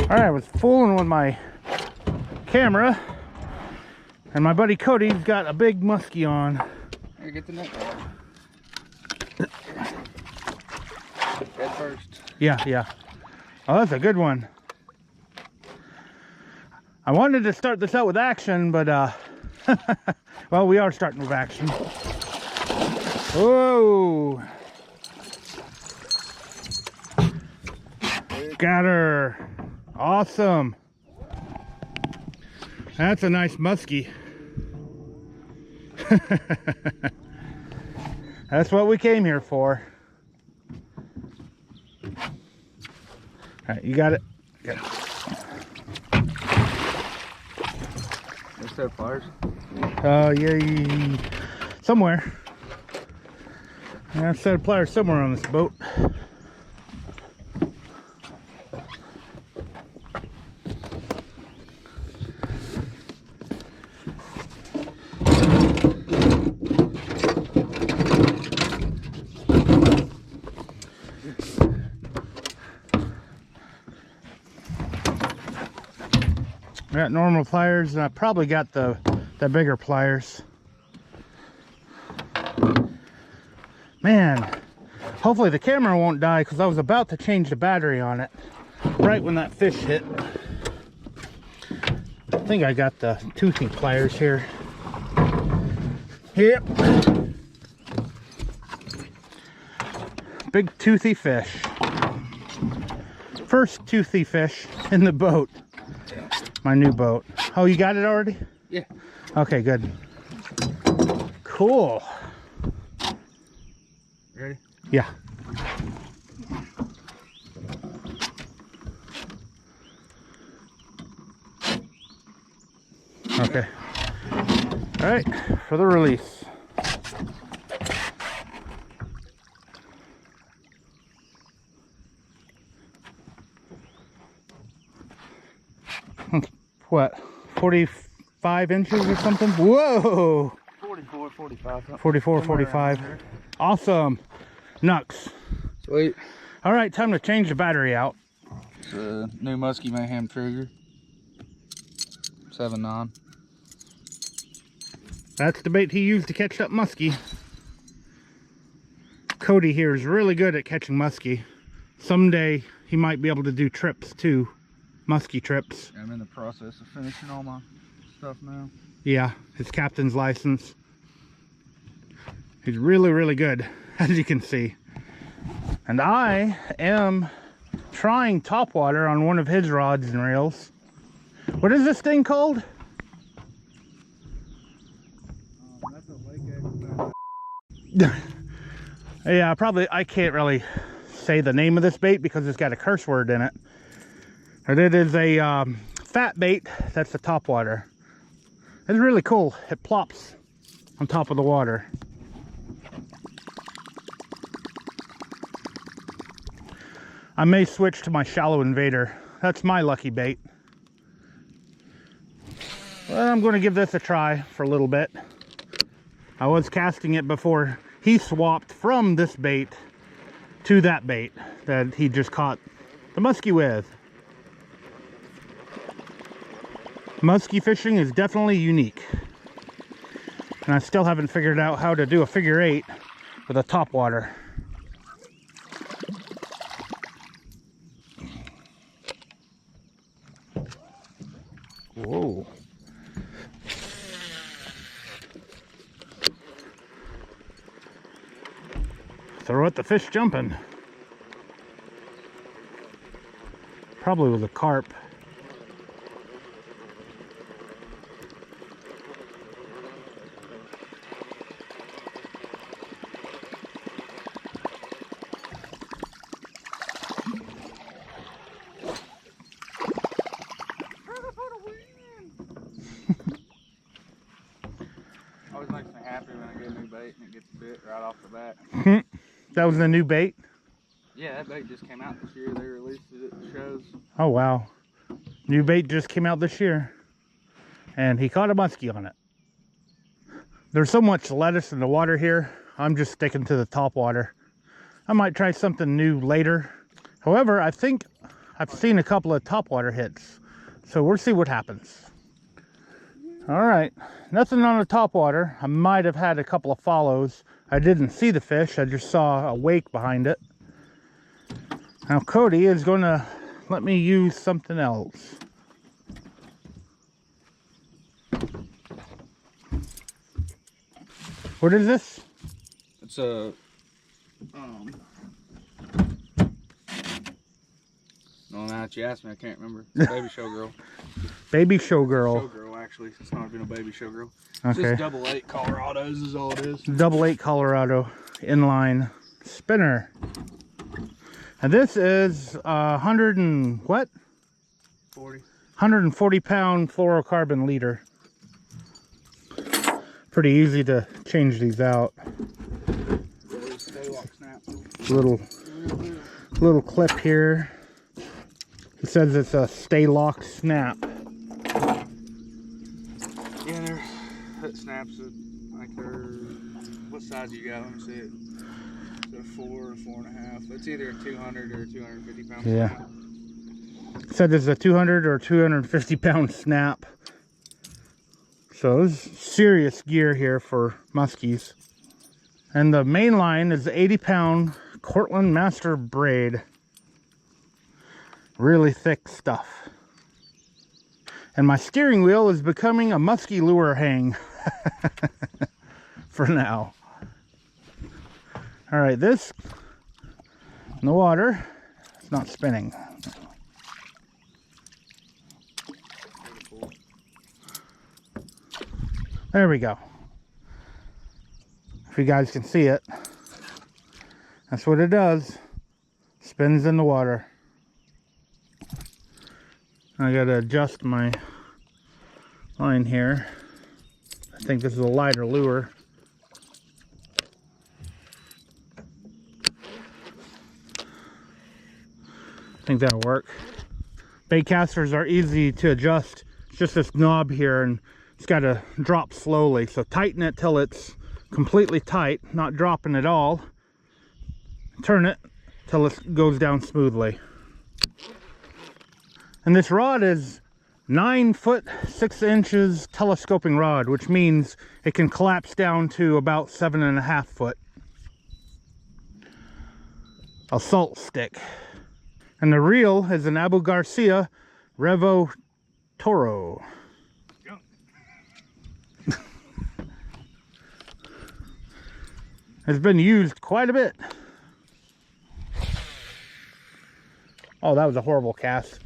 All right, I was fooling with my camera, and my buddy Cody's got a big muskie on. Here, get the net. Head first. Yeah. Oh, that's a good one. I wanted to start this out with action, but well, we are starting with action. Whoa! Got her. Awesome. That's a nice muskie. That's what we came here for. All right, you got it. Got it. There's no pliers. Yeah, somewhere. I got a set of pliers somewhere on this boat. I got normal pliers, and I probably got the bigger pliers. Man, hopefully the camera won't die, because I was about to change the battery on it right when that fish hit. I think I got the toothy pliers here. Yep. Big toothy fish. First toothy fish in the boat. My new boat. Oh, you got it already? Yeah. Okay, good. Cool. Ready? Yeah. Okay. All right, for the release. What, 45 inches or something? Whoa! 44, 45. 44, 45. Awesome. Nux. Sweet. All right, time to change the battery out. It's a new Musky Mayhem trigger. 7/9. That's the bait he used to catch that muskie. Cody here is really good at catching muskie. Someday he might be able to do trips too. Muskie trips. I'm in the process of finishing all my stuff now. Yeah, his captain's license. He's really, really good, as you can see. And I am trying topwater on one of his rods and reels. What is this thing called? That's a lake egg. Yeah, probably, I can't really say the name of this bait because it's got a curse word in it. But it is a fat bait that's a topwater. It's really cool. It plops on top of the water. I may switch to my shallow invader. That's my lucky bait. Well, I'm going to give this a try for a little bit. I was casting it before he swapped from this bait to that bait that he just caught the muskie with. Musky fishing is definitely unique. And I still haven't figured out how to do a figure 8 with a topwater. Whoa. Throw at the fish jumping. Probably with a carp. Always makes me happy when I get a new bait and it gets bit right off the bat. That was the new bait? Yeah, that bait just came out this year. They released it at the shows. Oh wow. New bait just came out this year. And he caught a muskie on it. There's so much lettuce in the water here. I'm just sticking to the top water. I might try something new later. However, I think I've seen a couple of topwater hits. So we'll see what happens. All right, nothing on the topwater. I might have had a couple of follows. I didn't see the fish, I just saw a wake behind it. Now Cody is gonna let me use something else. What is this? It's a no, now that you asked me, I can't remember. It's a baby showgirl. Baby showgirl. Showgirl, actually. It's not even a baby showgirl. It's Okay. just double 8 Colorados is all it is. Double 8 Colorado inline spinner. And this is 100 and what? 40. 140 pound fluorocarbon leader. Pretty easy to change these out. Stay lock snap. Little clip here. It says it's a stay lock snap. Yeah, that snaps it like they're. What size you got? Let me see it. It's a 4 or 4.5. It's either a 200 or a 250 pound Yeah. snap. It said it's a 200 or 250 pound snap. So this is serious gear here for muskies. And the main line is the 80 pound Cortland Master braid. Really thick stuff. And my steering wheel is becoming a musky lure hang for now. All right, this in the water, it's not spinning. There we go. If you guys can see it, that's what it does. Spins in the water. I gotta adjust my line here. I think this is a lighter lure. I think that'll work. Bait casters are easy to adjust. It's just this knob here and it's got to drop slowly. So tighten it till it's completely tight, not dropping at all. Turn it till it goes down smoothly. And this rod is 9 foot 6 inches telescoping rod, which means it can collapse down to about 7.5 foot. A salt stick. And the reel is an Abu Garcia Revo Toro. It's been used quite a bit. Oh, that was a horrible cast.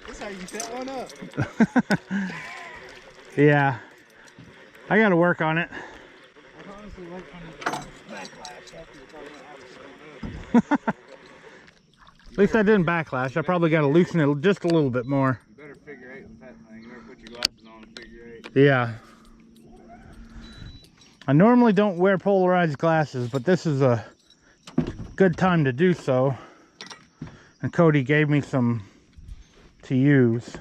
That's how you set one up. Yeah, I gotta work on it. I honestly like backlash after you're talking about how to set up. At least I didn't backlash. I probably gotta loosen it just a little bit more. You better figure 8 with that thing. You better put your glasses on and figure 8. Yeah. I normally don't wear polarized glasses, but this is a good time to do so. And Cody gave me some to use.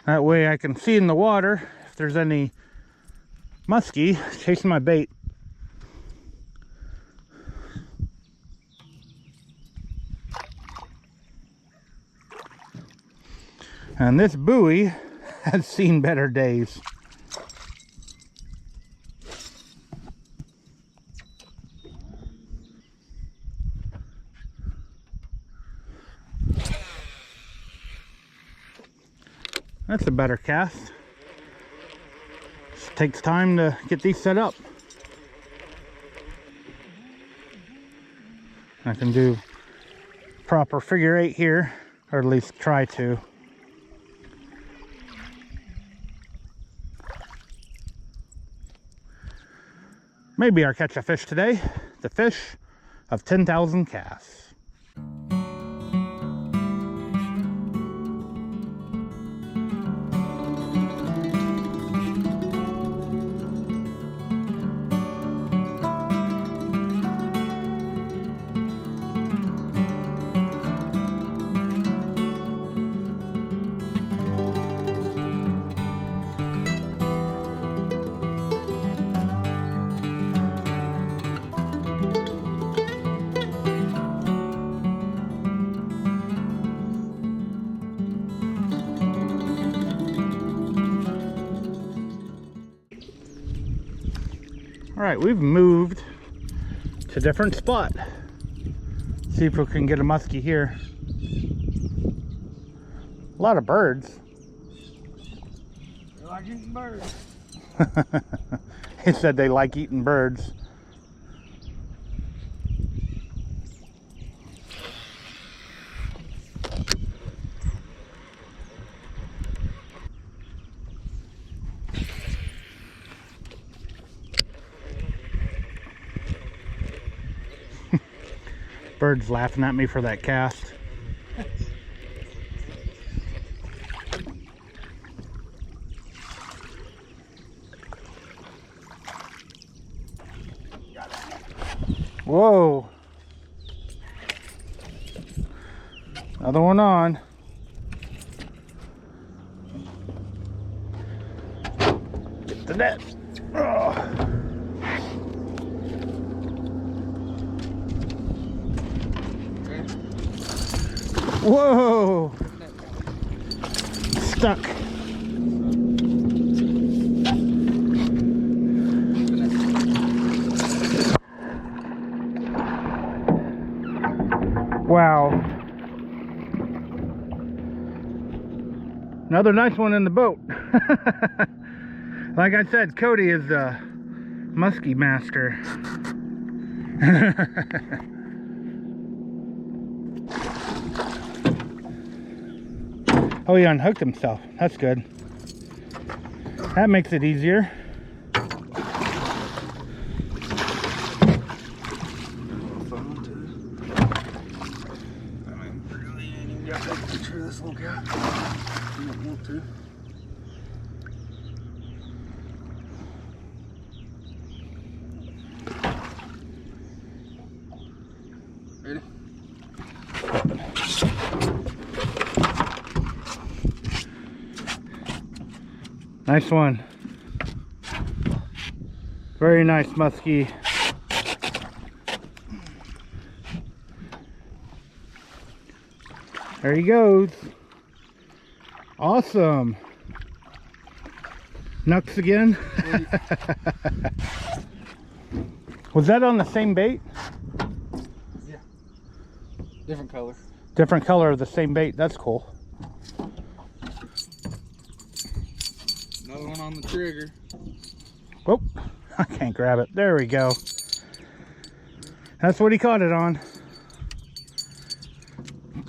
That way I can see in the water if there's any muskie chasing my bait. And this buoy has seen better days. That's a better cast. Just takes time to get these set up. I can do proper figure 8 here, or at least try to. Maybe I'll catch a fish today. The fish of 10,000 casts. right, we've moved to a different spot. See if we can get a muskie here. A lot of birds. They like eating birds. He said they like eating birds. Bird's laughing at me for that cast. Whoa. Another one on. Get the net. Oh. Whoa! Stuck. Wow. Another nice one in the boat. Like I said, Cody is the muskie master. Oh, he unhooked himself. That's good. That makes it easier. This little guy. You don't want to. Ready? Nice one. Very nice muskie. There he goes. Awesome. Nucks again. Was that on the same bait? Yeah. Different color. Different color of the same bait. That's cool. Another one on the trigger. Oh, I can't grab it. There we go. That's what he caught it on.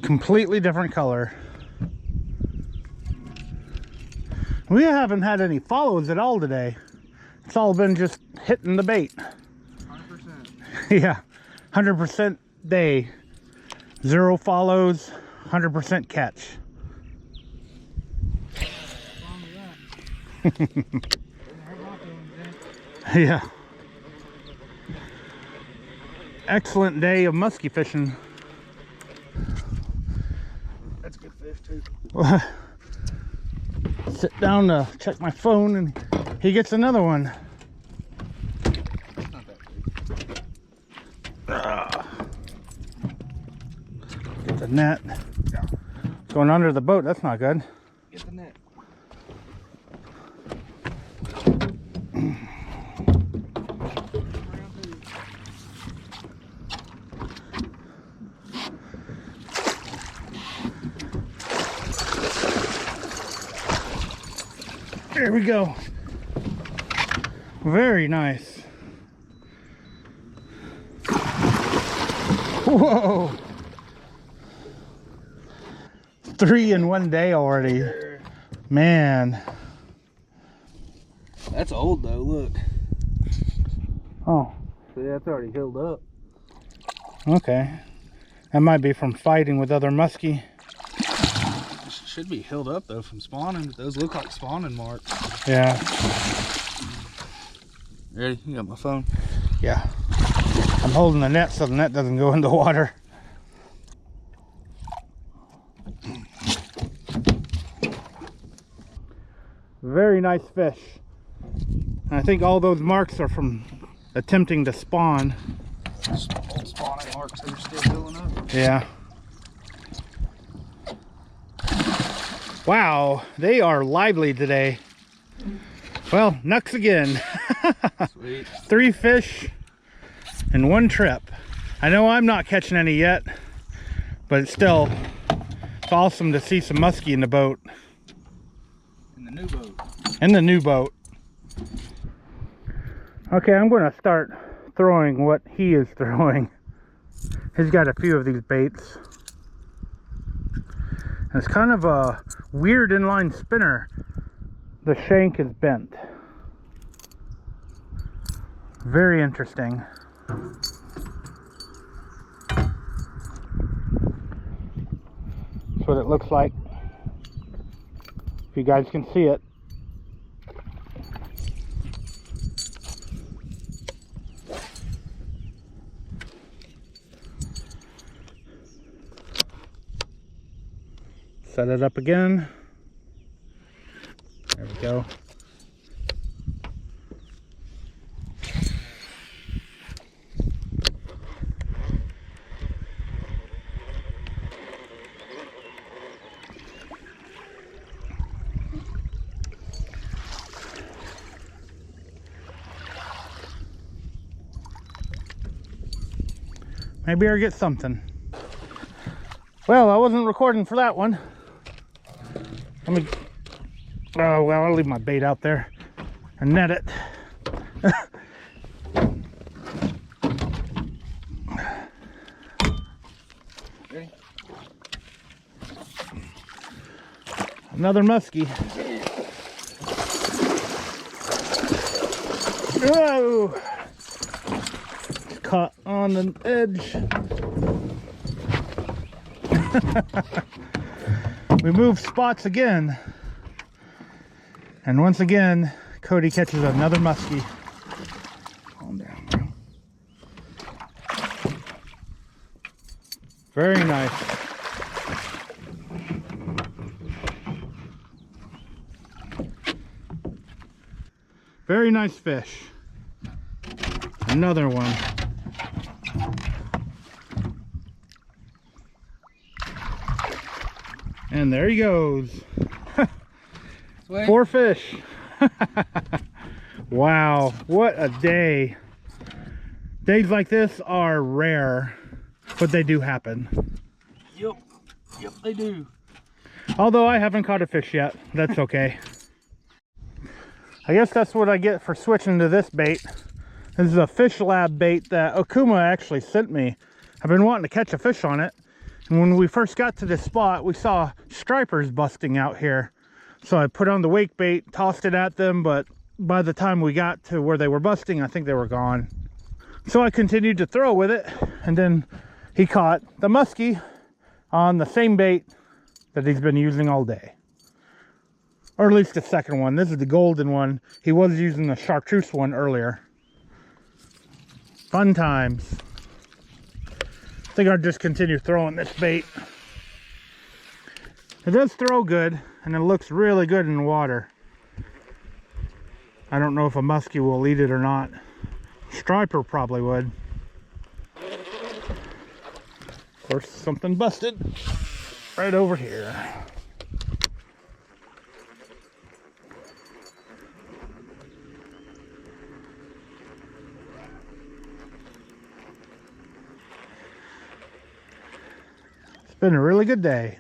Completely different color. We haven't had any follows at all today. It's all been just hitting the bait. 100%. Yeah, 100% day. 0 follows, 100% catch. Yeah. Excellent day of musky fishing. That's a good fish too. Sit down to check my phone and he gets another one. Not that big. Get the net. Going under the boat, that's not good. Get the net. There we go. Very nice. Whoa. 3 in one day already. Man. That's old though, look. Oh. See, that's already healed up. Okay. That might be from fighting with other muskie. Should be healed up though from spawning, but those look like spawning marks. Yeah. Ready? You got my phone? Yeah. I'm holding the net so the net doesn't go in the water. Very nice fish. And I think all those marks are from attempting to spawn. Old spawning marks that are still healing up. Yeah. Wow, they are lively today. Well, nucks again. Sweet. 3 fish in 1 trip. I know I'm not catching any yet, but it's still, it's awesome to see some muskie in the boat. In the new boat. In the new boat. Okay, I'm going to start throwing what he is throwing. He's got a few of these baits. And it's kind of a weird inline spinner. The shank is bent. Very interesting. That's what it looks like. If you guys can see it. Set it up again. There we go. Maybe I'll get something. Well, I wasn't recording for that one. Let me, oh well, I'll leave my bait out there and net it. Ready? Another muskie. Whoa! Caught on the edge. We move spots again, and once again Cody catches another muskie. Calm down, bro. Very nice. Very nice fish. Another one. And there he goes. 4 fish. Wow, what a day. Days like this are rare, but they do happen. Yep, they do. Although I haven't caught a fish yet, that's okay. I guess that's what I get for switching to this bait. This is a Fish Lab bait that Okuma actually sent me. I've been wanting to catch a fish on it. And when we first got to this spot, we saw stripers busting out here. So I put on the wake bait, tossed it at them, but by the time we got to where they were busting, I think they were gone. So I continued to throw with it, and then he caught the muskie on the same bait that he's been using all day. Or at least the second one. This is the golden one. He was using the chartreuse one earlier. Fun times. I think I'll just continue throwing this bait. It does throw good, and it looks really good in the water. I don't know if a muskie will eat it or not. Striper probably would. Of course, something busted right over here. It's been a really good day.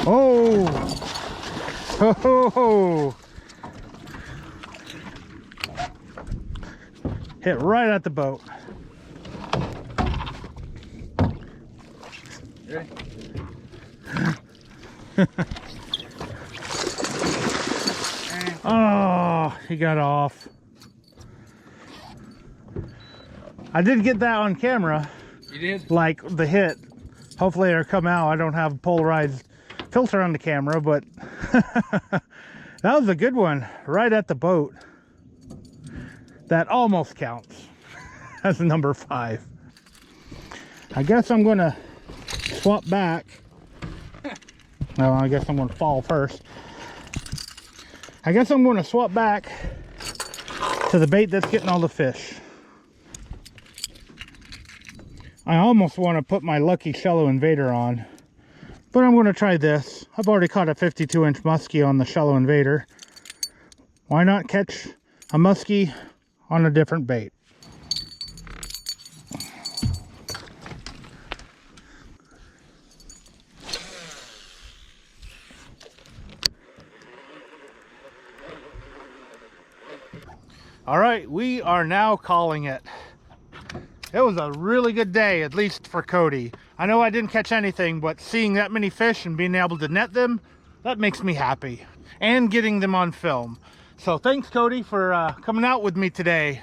Oh! Ho ho ho! Hit right at the boat. Ready? Oh, he got off. I did get that on camera. You did? Like the hit. Hopefully it'll come out. I don't have a polarized filter on the camera, but that was a good one. Right at the boat. That almost counts as number 5. I guess I'm gonna swap back. Well, I guess I'm gonna fall first. I guess I'm gonna swap back to the bait that's getting all the fish. I almost want to put my Lucky Shallow Invader on, But I'm going to try this. I've already caught a 52-inch muskie on the shallow invader. Why not catch a muskie on a different bait? All right, we are now calling it. It was a really good day, at least for Cody. I know I didn't catch anything, but seeing that many fish and being able to net them, that makes me happy. And getting them on film. So thanks, Cody, for coming out with me today.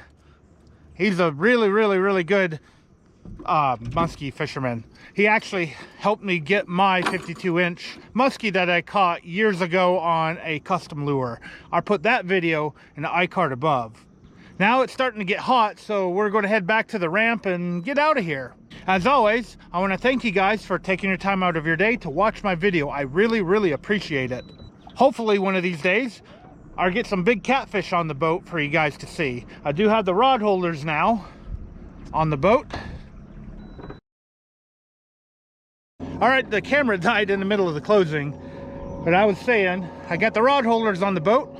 He's a really good muskie fisherman. He actually helped me get my 52-inch muskie that I caught years ago on a custom lure. I'll put that video in the iCard above. Now it's starting to get hot, so we're going to head back to the ramp and get out of here. As always, I want to thank you guys for taking your time out of your day to watch my video. I really appreciate it. Hopefully one of these days, I'll get some big catfish on the boat for you guys to see. I do have the rod holders now on the boat. All right, the camera died in the middle of the closing, but I was saying, I got the rod holders on the boat.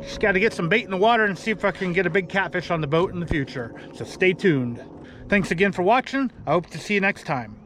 Just got to get some bait in the water and see if I can get a big catfish on the boat in the future. So stay tuned. Thanks again for watching. I hope to see you next time.